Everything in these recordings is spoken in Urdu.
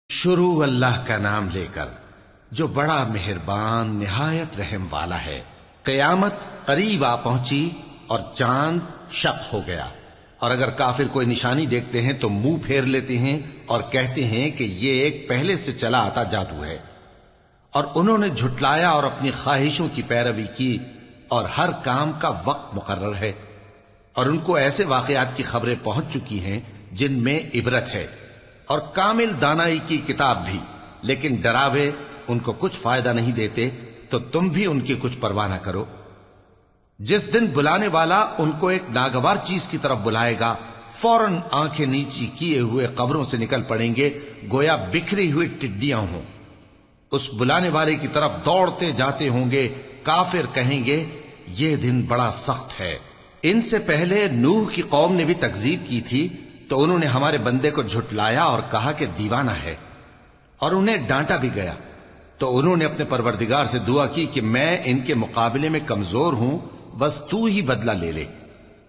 شروع اللہ کا نام لے کر جو بڑا مہربان نہایت رحم والا ہے۔ قیامت قریب آ پہنچی اور چاند شق ہو گیا، اور اگر کافر کوئی نشانی دیکھتے ہیں تو منہ پھیر لیتے ہیں اور کہتے ہیں کہ یہ ایک پہلے سے چلا آتا جادو ہے، اور انہوں نے جھٹلایا اور اپنی خواہشوں کی پیروی کی، اور ہر کام کا وقت مقرر ہے، اور ان کو ایسے واقعات کی خبریں پہنچ چکی ہیں جن میں عبرت ہے، اور کامل دانائی کی کتاب بھی، لیکن ڈراوے ان کو کچھ فائدہ نہیں دیتے، تو تم بھی ان کی کچھ پرواہ نہ کرو۔ جس دن بلانے والا ان کو ایک ناگوار چیز کی طرف بلائے گا، فوراً آنکھیں نیچی کیے ہوئے قبروں سے نکل پڑیں گے گویا بکھری ہوئی ٹڈیاں ہوں۔ اس بلانے والے کی طرف دوڑتے جاتے ہوں گے۔ کافر کہیں گے یہ دن بڑا سخت ہے۔ ان سے پہلے نوح کی قوم نے بھی تکذیب کی تھی، تو انہوں نے ہمارے بندے کو جھٹلایا اور کہا کہ دیوانہ ہے، اور انہیں ڈانٹا بھی گیا۔ تو انہوں نے اپنے پروردگار سے دعا کی کہ میں ان کے مقابلے میں کمزور ہوں، بس تو ہی بدلہ لے لے۔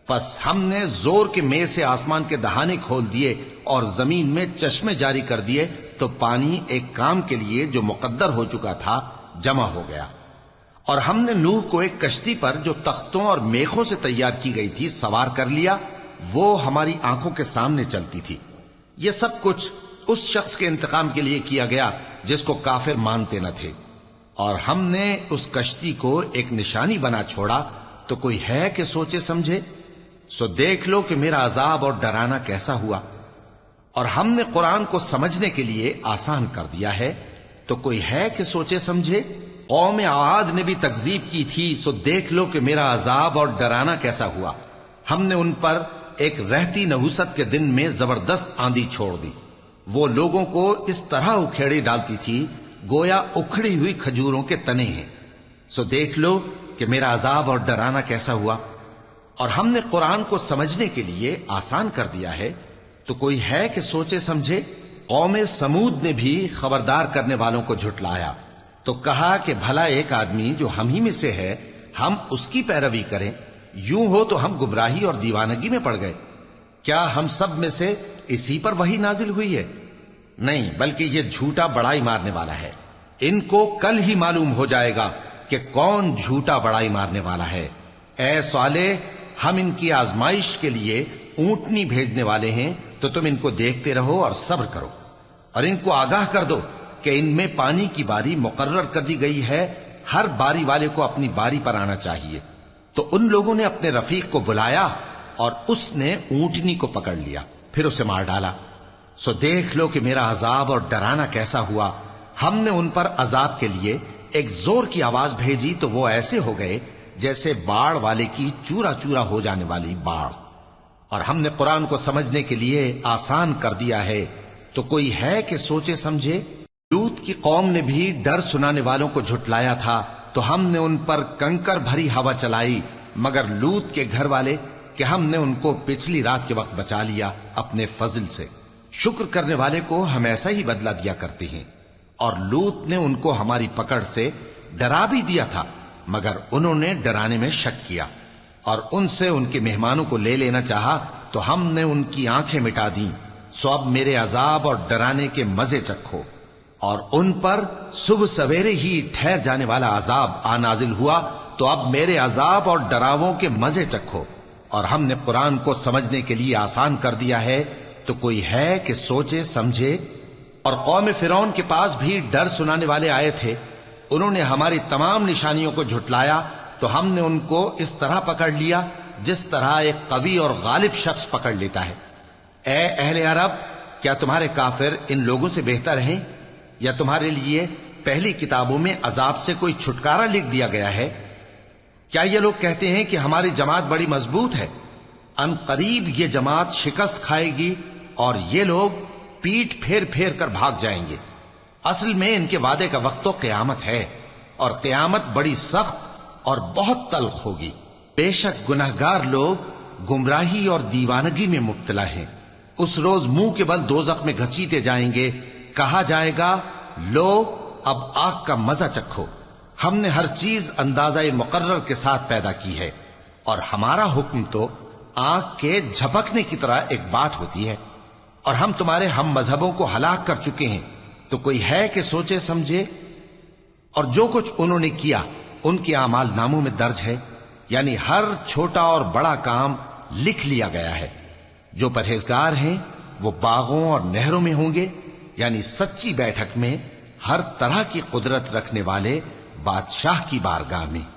پس ہم نے زور کے میں سے آسمان کے دہانے کھول دیے اور زمین میں چشمے جاری کر دیے، تو پانی ایک کام کے لیے جو مقدر ہو چکا تھا جمع ہو گیا۔ اور ہم نے نوح کو ایک کشتی پر جو تختوں اور میخوں سے تیار کی گئی تھی سوار کر لیا، وہ ہماری آنکھوں کے سامنے چلتی تھی۔ یہ سب کچھ اس شخص کے انتقام کے لیے کیا گیا جس کو کافر مانتے نہ تھے، اور ہم نے اس کشتی کو ایک نشانی بنا چھوڑا، تو کوئی ہے کہ سوچے سمجھے؟ سو دیکھ لو کہ میرا عذاب اور ڈرانا کیسا ہوا۔ اور ہم نے قرآن کو سمجھنے کے لیے آسان کر دیا ہے، تو کوئی ہے کہ سوچے سمجھے؟ قوم عاد نے بھی تکذیب کی تھی، سو دیکھ لو کہ میرا عذاب اور ڈرانا کیسا ہوا۔ ہم نے ان پر ایک رہتی نحوست کے دن میں زبردست آندھی چھوڑ دی، وہ لوگوں کو اس طرح اکھیڑی ڈالتی تھی گویا اکھڑی ہوئی کھجوروں کے تنے ہیں۔ سو دیکھ لو کہ میرا عذاب اور ڈرانا کیسا ہوا۔ اور ہم نے قرآن کو سمجھنے کے لیے آسان کر دیا ہے، تو کوئی ہے کہ سوچے سمجھے؟ قوم سمود نے بھی خبردار کرنے والوں کو جھٹلایا، تو کہا کہ بھلا ایک آدمی جو ہم ہی میں سے ہے، ہم اس کی پیروی کریں؟ یوں ہو تو ہم گمراہی اور دیوانگی میں پڑ گئے۔ کیا ہم سب میں سے اسی پر وحی نازل ہوئی ہے؟ نہیں، بلکہ یہ جھوٹا بڑائی مارنے والا ہے۔ ان کو کل ہی معلوم ہو جائے گا کہ کون جھوٹا بڑائی مارنے والا ہے۔ اے صالح، ہم ان کی آزمائش کے لیے اونٹنی بھیجنے والے ہیں، تو تم ان کو دیکھتے رہو اور صبر کرو، اور ان کو آگاہ کر دو کہ ان میں پانی کی باری مقرر کر دی گئی ہے، ہر باری والے کو اپنی باری پر آنا چاہیے۔ تو ان لوگوں نے اپنے رفیق کو بلایا، اور اس نے اونٹنی کو پکڑ لیا، پھر اسے مار ڈالا۔ سو دیکھ لو کہ میرا عذاب اور ڈرانا کیسا ہوا۔ ہم نے ان پر عذاب کے لیے ایک زور کی آواز بھیجی، تو وہ ایسے ہو گئے جیسے باڑ والے کی چورا چورا ہو جانے والی باڑ۔ اور ہم نے قرآن کو سمجھنے کے لیے آسان کر دیا ہے، تو کوئی ہے کہ سوچے سمجھے؟ لوط کی قوم نے بھی ڈر سنانے والوں کو جھٹلایا تھا، تو ہم نے ان پر کنکر بھری ہوا چلائی، مگر لوط کے گھر والے کہ ہم نے ان کو پچھلی رات کے وقت بچا لیا اپنے فضل سے۔ شکر کرنے والے کو ہم ایسا ہی بدلہ دیا کرتے ہیں۔ اور لوط نے ان کو ہماری پکڑ سے ڈرا بھی دیا تھا، مگر انہوں نے ڈرانے میں شک کیا، اور ان سے ان کے مہمانوں کو لے لینا چاہا، تو ہم نے ان کی آنکھیں مٹا دیں۔ سو اب میرے عذاب اور ڈرانے کے مزے چکھو۔ اور ان پر صبح سویرے ہی ٹھہر جانے والا عذاب آ نازل ہوا، تو اب میرے عذاب اور ڈراووں کے مزے چکھو۔ اور ہم نے قرآن کو سمجھنے کے لیے آسان کر دیا ہے، تو کوئی ہے کہ سوچے سمجھے؟ اور قوم فرعون کے پاس بھی ڈر سنانے والے آئے تھے، انہوں نے ہماری تمام نشانیوں کو جھٹلایا، تو ہم نے ان کو اس طرح پکڑ لیا جس طرح ایک قوی اور غالب شخص پکڑ لیتا ہے۔ اے اہل عرب، کیا تمہارے کافر ان لوگوں سے بہتر ہیں؟ یا تمہارے لیے پہلی کتابوں میں عذاب سے کوئی چھٹکارا لکھ دیا گیا ہے؟ کیا یہ لوگ کہتے ہیں کہ ہماری جماعت بڑی مضبوط ہے؟ ان قریب یہ جماعت شکست کھائے گی، اور یہ لوگ پیٹ پھیر پھیر کر بھاگ جائیں گے۔ اصل میں ان کے وعدے کا وقت تو قیامت ہے، اور قیامت بڑی سخت اور بہت تلخ ہوگی۔ بے شک گناہگار لوگ گمراہی اور دیوانگی میں مبتلا ہیں۔ اس روز منہ کے بل دوزخ میں گھسیٹے جائیں گے، کہا جائے گا لو اب آگ کا مزہ چکھو۔ ہم نے ہر چیز اندازہ مقرر کے ساتھ پیدا کی ہے، اور ہمارا حکم تو آنکھ کے جھپکنے کی طرح ایک بات ہوتی ہے۔ اور ہم تمہارے ہم مذہبوں کو ہلاک کر چکے ہیں، تو کوئی ہے کہ سوچے سمجھے؟ اور جو کچھ انہوں نے کیا ان کے اعمال ناموں میں درج ہے، یعنی ہر چھوٹا اور بڑا کام لکھ لیا گیا ہے۔ جو پرہیزگار ہیں وہ باغوں اور نہروں میں ہوں گے، یعنی سچی بیٹھک میں ہر طرح کی قدرت رکھنے والے بادشاہ کی بارگاہ میں۔